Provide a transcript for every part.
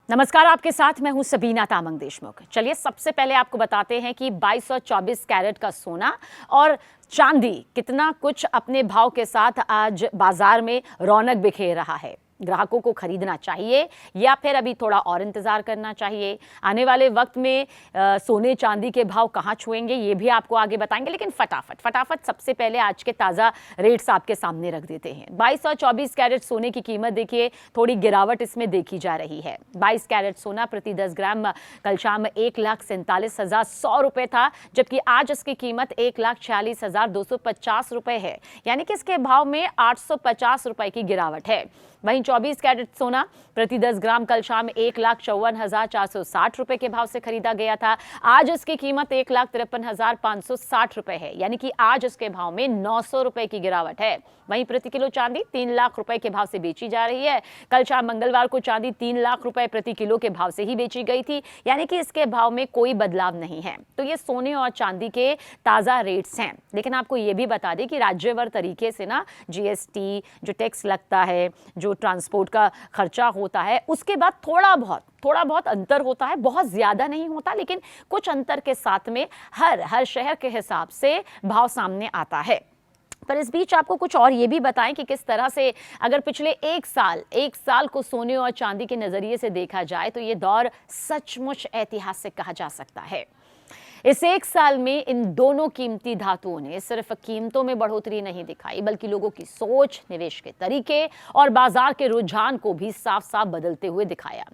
नमस्कार, आपके साथ मैं हूं सबीना तामंग देशमुख। चलिए सबसे पहले आपको बताते हैं कि 2224 कैरेट का सोना और चांदी कितना कुछ अपने भाव के साथ आज बाजार में रौनक बिखेर रहा है। ग्राहकों को खरीदना चाहिए या फिर अभी थोड़ा और इंतजार करना चाहिए? आने वाले वक्त में सोने चांदी के भाव कहां छुएंगे ये भी आपको आगे बताएंगे, लेकिन फटाफट सबसे पहले आज के ताज़ा रेट्स आपके सामने रख देते हैं। 2224 कैरेट सोने की कीमत देखिए, थोड़ी गिरावट इसमें देखी जा रही है। 22 कैरेट सोना प्रति 10 ग्राम कल शाम 1,47,100 रुपये था, जबकि आज इसकी कीमत 1,46,250 रुपये है, यानी कि इसके भाव में 850 रुपये की गिरावट है। वहीं 24 कैरेट सोना प्रति 10 ग्राम कल शाम 1,54,460 रुपये के भाव से खरीदा गया था। आज इसकी कीमत 1,53,560 रुपये है, यानी कि आज इसके भाव में 900 रुपये की गिरावट है। वहीं प्रति किलो चांदी 3 लाख रुपए के भाव से बेची जा रही है। कल शाम मंगलवार को चांदी 3 लाख रुपए प्रति किलो के भाव से ही बेची गई थी, यानी कि इसके भाव में कोई बदलाव नहीं है। तो ये सोने और चांदी के ताज़ा रेट्स हैं, लेकिन आपको ये भी बता दें कि राज्यवार तरीके से ना जीएसटी जो टैक्स लगता है, जो ट्रांसपोर्ट का खर्चा होता है, उसके बाद थोड़ा बहुत अंतर होता है। बहुत ज्यादा नहीं होता, लेकिन कुछ अंतर के साथ में हर शहर के हिसाब से भाव सामने आता है। पर इस बीच आपको कुछ और ये भी बताएं कि किस तरह से अगर पिछले एक साल को सोने और चांदी के नजरिए से देखा जाए तो ये दौर सचमुच ऐतिहासिक कहा जा सकता है। इस एक साल में इन दोनों कीमती धातुओं ने सिर्फ कीमतों में बढ़ोतरी नहीं दिखाई, बल्कि लोगों की सोच, निवेश के तरीके और बाजार के रुझान को भी साफ साफ बदलते हुए दिखाया।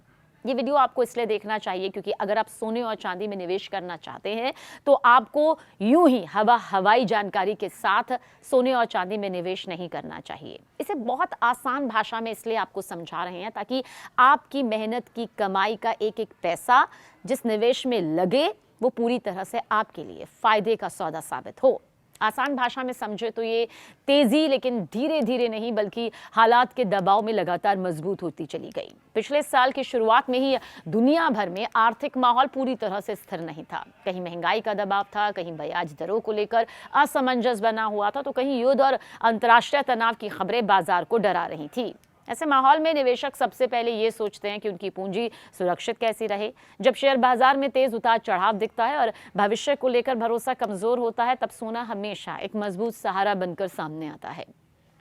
ये वीडियो आपको इसलिए देखना चाहिए क्योंकि अगर आप सोने और चांदी में निवेश करना चाहते हैं तो आपको यूं ही हवाई जानकारी के साथ सोने और चांदी में निवेश नहीं करना चाहिए। इसे बहुत आसान भाषा में इसलिए आपको समझा रहे हैं ताकि आपकी मेहनत की कमाई का एक एक पैसा जिस निवेश में लगे वो पूरी तरह से आपके लिए फायदे का सौदा साबित हो। आसान भाषा में समझे तो ये तेजी लेकिन धीरे धीरे नहीं, बल्कि हालात के दबाव में लगातार मजबूत होती चली गई। पिछले साल की शुरुआत में ही दुनिया भर में आर्थिक माहौल पूरी तरह से स्थिर नहीं था। कहीं महंगाई का दबाव था, कहीं ब्याज दरों को लेकर असमंजस बना हुआ था, तो कहीं युद्ध और अंतर्राष्ट्रीय तनाव की खबरें बाजार को डरा रही थी। ऐसे माहौल में निवेशक सबसे पहले ये सोचते हैं कि उनकी पूंजी सुरक्षित कैसी रहे। जब शेयर बाजार में तेज उतार चढ़ाव दिखता है और भविष्य को लेकर भरोसा कमजोर होता है, तब सोना हमेशा एक मजबूत सहारा बनकर सामने आता है।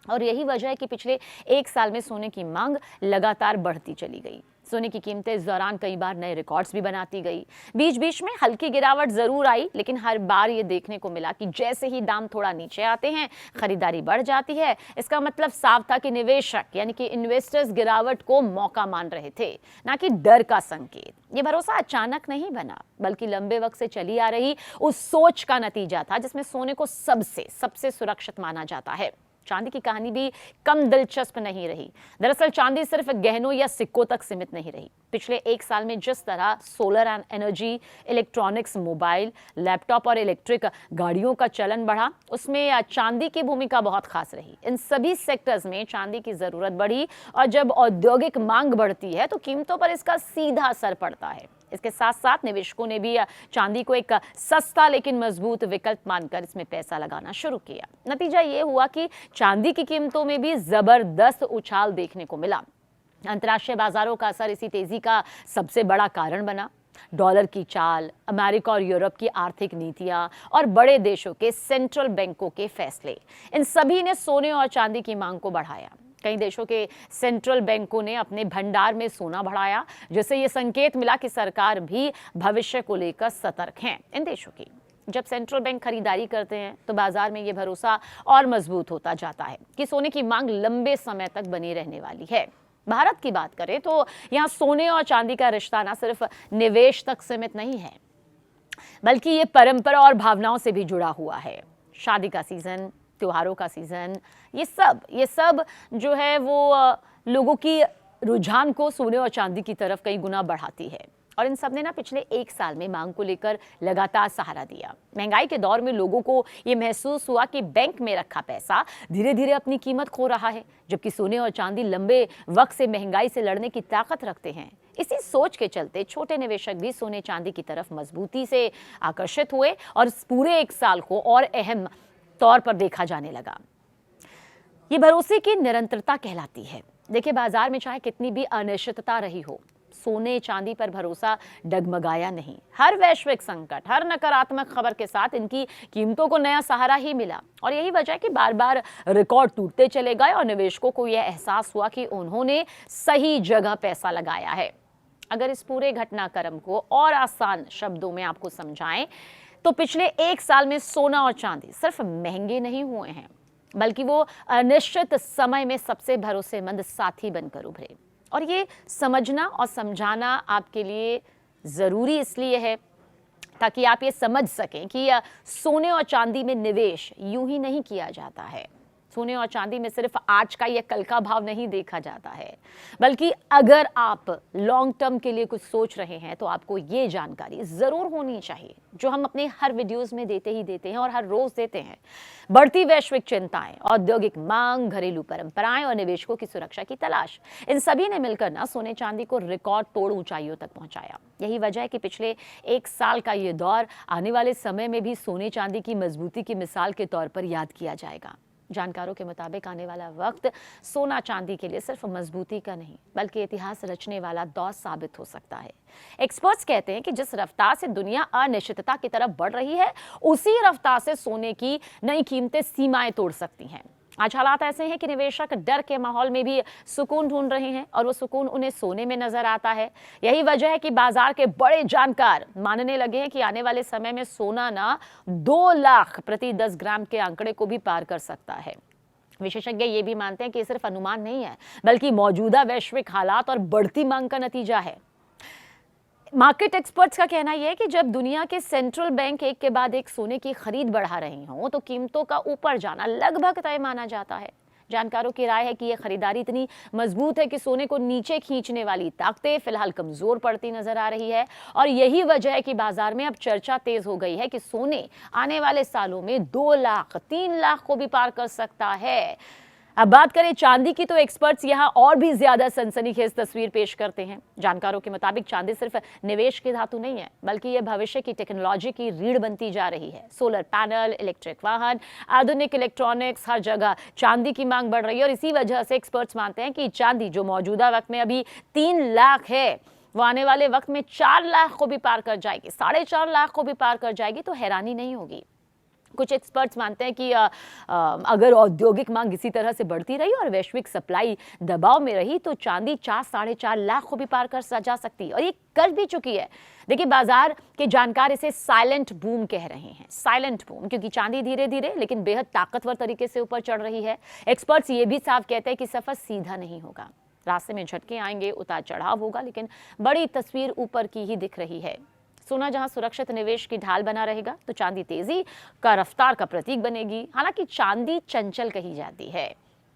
और यही वजह है कि पिछले एक साल में सोने की मांग लगातार बढ़ती चली गई। सोने की कीमतें इस दौरान कई बार नए रिकॉर्ड्स भी बनाती गई। बीच बीच में हल्की गिरावट जरूर आई, लेकिन हर बार ये देखने को मिला कि जैसे ही दाम थोड़ा नीचे आते हैं, खरीदारी बढ़ जाती है। इसका मतलब साफ था कि निवेशक यानी कि इन्वेस्टर्स गिरावट को मौका मान रहे थे, ना कि डर का संकेत। ये भरोसा अचानक नहीं बना, बल्कि लंबे वक्त से चली आ रही उस सोच का नतीजा था जिसमें सोने को सबसे सुरक्षित माना जाता है। चांदी की कहानी भी कम दिलचस्प नहीं रही। दरअसल चांदी सिर्फ गहनों या सिक्कों तक सीमित नहीं रही। पिछले एक साल में जिस तरह solar and energy, electronics, mobile, laptop और इलेक्ट्रिक गाड़ियों का चलन बढ़ा, उसमें चांदी की भूमिका बहुत खास रही। इन सभी सेक्टर्स में चांदी की जरूरत बढ़ी और जब औद्योगिक मांग बढ़ती है तो कीमतों पर इसका सीधा असर पड़ता है। इसके साथ साथ निवेशकों ने भी चांदी को एक सस्ता लेकिन मजबूत विकल्प मानकर इसमें पैसा लगाना शुरू किया। नतीजा ये हुआ कि चांदी की कीमतों में भी जबरदस्त उछाल देखने को मिला। अंतर्राष्ट्रीय बाजारों का असर इसी तेजी का सबसे बड़ा कारण बना। डॉलर की चाल, अमेरिका और यूरोप की आर्थिक नीतियां और बड़े देशों के सेंट्रल बैंकों के फैसले, इन सभी ने सोने और चांदी की मांग को बढ़ाया। कई देशों के सेंट्रल बैंकों ने अपने भंडार में सोना बढ़ाया, जिससे ये संकेत मिला कि सरकार भी भविष्य को लेकर सतर्क है। इन देशों की जब सेंट्रल बैंक खरीदारी करते हैं तो बाजार में ये भरोसा और मजबूत होता जाता है कि सोने की मांग लंबे समय तक बनी रहने वाली है। भारत की बात करें तो यहाँ सोने और चांदी का रिश्ता न सिर्फ निवेश तक सीमित नहीं है, बल्कि ये परंपरा और भावनाओं से भी जुड़ा हुआ है। शादी का सीजन, त्योहारों का सीजन, ये सब जो है वो लोगों की रुझान को सोने और चांदी की तरफ कई गुना बढ़ाती है। और इन सब ने ना पिछले एक साल में मांग को लेकर लगातार सहारा दिया। महंगाई के दौर में लोगों को ये महसूस हुआ कि बैंक में रखा पैसा धीरे धीरे अपनी कीमत खो रहा है, जबकि सोने और चांदी लंबे वक्त से महंगाई से लड़ने की ताकत रखते हैं। इसी सोच के चलते छोटे निवेशक भी सोने चांदी की तरफ मजबूती से आकर्षित हुए और इस पूरे एक साल को और अहम तौर पर देखा जाने लगा। ये भरोसे की निरंतरता कहलाती है। देखिए, बाजार में चाहे कितनी भी अनिश्चितता रही हो, सोने चांदी पर भरोसा डगमगाया नहीं। हर वैश्विक संकट, हर नकारात्मक खबर के साथ इनकी कीमतों को नया सहारा ही मिला और यही वजह है कि बार बार रिकॉर्ड टूटते चले गए और निवेशकों को यह एहसास हुआ कि उन्होंने सही जगह पैसा लगाया है। अगर इस पूरे घटनाक्रम को और आसान शब्दों में आपको समझाएं तो पिछले 1 साल में सोना और चांदी सिर्फ महंगे नहीं हुए हैं, बल्कि वो अनिश्चित समय में सबसे भरोसेमंद साथी बनकर उभरे। और ये समझना और समझाना आपके लिए ज़रूरी इसलिए है ताकि आप ये समझ सकें कि सोने और चांदी में निवेश यूं ही नहीं किया जाता है। सोने और चांदी में सिर्फ आज का या कल का भाव नहीं देखा जाता है, बल्कि अगर आप लॉन्ग टर्म के लिए कुछ सोच रहे हैं तो आपको ये जानकारी जरूर होनी चाहिए, जो हम अपने हर वीडियोस में देते हैं और हर रोज देते हैं। बढ़ती वैश्विक चिंताएं, औद्योगिक मांग, घरेलू परंपराएं और निवेशकों की सुरक्षा की तलाश, इन सभी ने मिलकर ना सोने चांदी को रिकॉर्ड तोड़ ऊंचाइयों तक पहुंचाया। यही वजह है कि पिछले 1 साल का ये दौर आने वाले समय में भी सोने चांदी की मजबूती की मिसाल के तौर पर याद किया जाएगा। जानकारों के मुताबिक आने वाला वक्त सोना चांदी के लिए सिर्फ मजबूती का नहीं, बल्कि इतिहास रचने वाला दौर साबित हो सकता है। एक्सपर्ट्स कहते हैं कि जिस रफ्तार से दुनिया अनिश्चितता की तरफ बढ़ रही है, उसी रफ्तार से सोने की नई कीमतें सीमाएं तोड़ सकती हैं। आज हालात ऐसे हैं कि निवेशक डर के माहौल में भी सुकून ढूंढ रहे हैं और वो सुकून उन्हें सोने में नजर आता है। यही वजह है कि बाजार के बड़े जानकार मानने लगे हैं कि आने वाले समय में सोना ना 2 लाख प्रति 10 ग्राम के आंकड़े को भी पार कर सकता है। विशेषज्ञ ये भी मानते हैं कि ये सिर्फ अनुमान नहीं है, बल्कि मौजूदा वैश्विक हालात और बढ़ती मांग का नतीजा है। मार्केट एक्सपर्ट्स का कहना यह है कि जब दुनिया के सेंट्रल बैंक एक के बाद एक सोने की खरीद बढ़ा रही हों तो कीमतों का ऊपर जाना लगभग तय माना जाता है। जानकारों की राय है कि यह खरीदारी इतनी मजबूत है कि सोने को नीचे खींचने वाली ताकतें फिलहाल कमजोर पड़ती नजर आ रही है और यही वजह है कि बाजार में अब चर्चा तेज हो गई है कि सोने आने वाले सालों में 2 लाख 3 लाख को भी पार कर सकता है। अब बात करें चांदी की तो एक्सपर्ट्स यहां और भी ज्यादा सनसनीखेज तस्वीर पेश करते हैं। जानकारों के मुताबिक चांदी सिर्फ निवेश की धातु नहीं है, बल्कि यह भविष्य की टेक्नोलॉजी की रीढ़ बनती जा रही है। सोलर पैनल, इलेक्ट्रिक वाहन, आधुनिक इलेक्ट्रॉनिक्स, हर जगह चांदी की मांग बढ़ रही है और इसी वजह से एक्सपर्ट्स मानते हैं कि चांदी जो मौजूदा वक्त में अभी 3 लाख है, वो आने वाले वक्त में 4 लाख को भी पार कर जाएगी, 4.5 लाख को भी पार कर जाएगी तो हैरानी नहीं होगी। कुछ एक्सपर्ट्स मानते हैं कि अगर औद्योगिक मांग इसी तरह से बढ़ती रही और वैश्विक सप्लाई दबाव में रही तो चांदी 4-4.5 लाख को भी पार कर जा सकती है और ये कर भी चुकी है। देखिए, बाजार के जानकार इसे साइलेंट बूम कह रहे हैं। साइलेंट बूम क्योंकि चांदी धीरे धीरे लेकिन बेहद ताकतवर तरीके से ऊपर चढ़ रही है। एक्सपर्ट्स ये भी साफ कहते हैं कि सफर सीधा नहीं होगा, रास्ते में झटके आएंगे, उतार चढ़ाव होगा, लेकिन बड़ी तस्वीर ऊपर की ही दिख रही है। सोना जहां सुरक्षित निवेश की ढाल बना रहेगा तो चांदी तेजी का रफ्तार का प्रतीक बनेगी। हालांकि चांदी चंचल कही जाती है,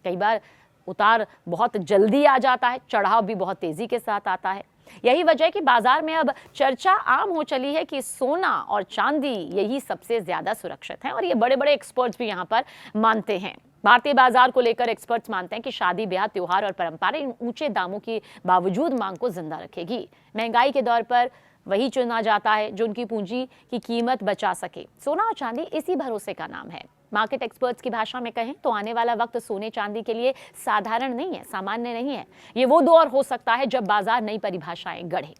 कई बार उतार बहुत जल्दी आ जाता है, चढ़ाव भी बहुत तेजी के साथ आता है। यही वजह है कि बाजार में अब चर्चा आम हो चली है कि सोना और चांदी यही सबसे ज्यादा सुरक्षित है और ये बड़े बड़े एक्सपर्ट्स भी यहाँ पर मानते हैं। भारतीय बाजार को लेकर एक्सपर्ट्स मानते हैं कि शादी, ब्याह, त्योहार और परंपराएं इन ऊंचे दामों के बावजूद मांग को जिंदा रखेगी। महंगाई के दौर पर वही चुना जाता है जो उनकी पूंजी की कीमत बचा सके। सोना और चांदी इसी भरोसे का नाम है। मार्केट एक्सपर्ट्स की भाषा में कहें तो आने वाला वक्त सोने चांदी के लिए साधारण नहीं है, सामान्य नहीं है। ये वो दौर हो सकता है जब बाजार नई परिभाषाएं गढ़े।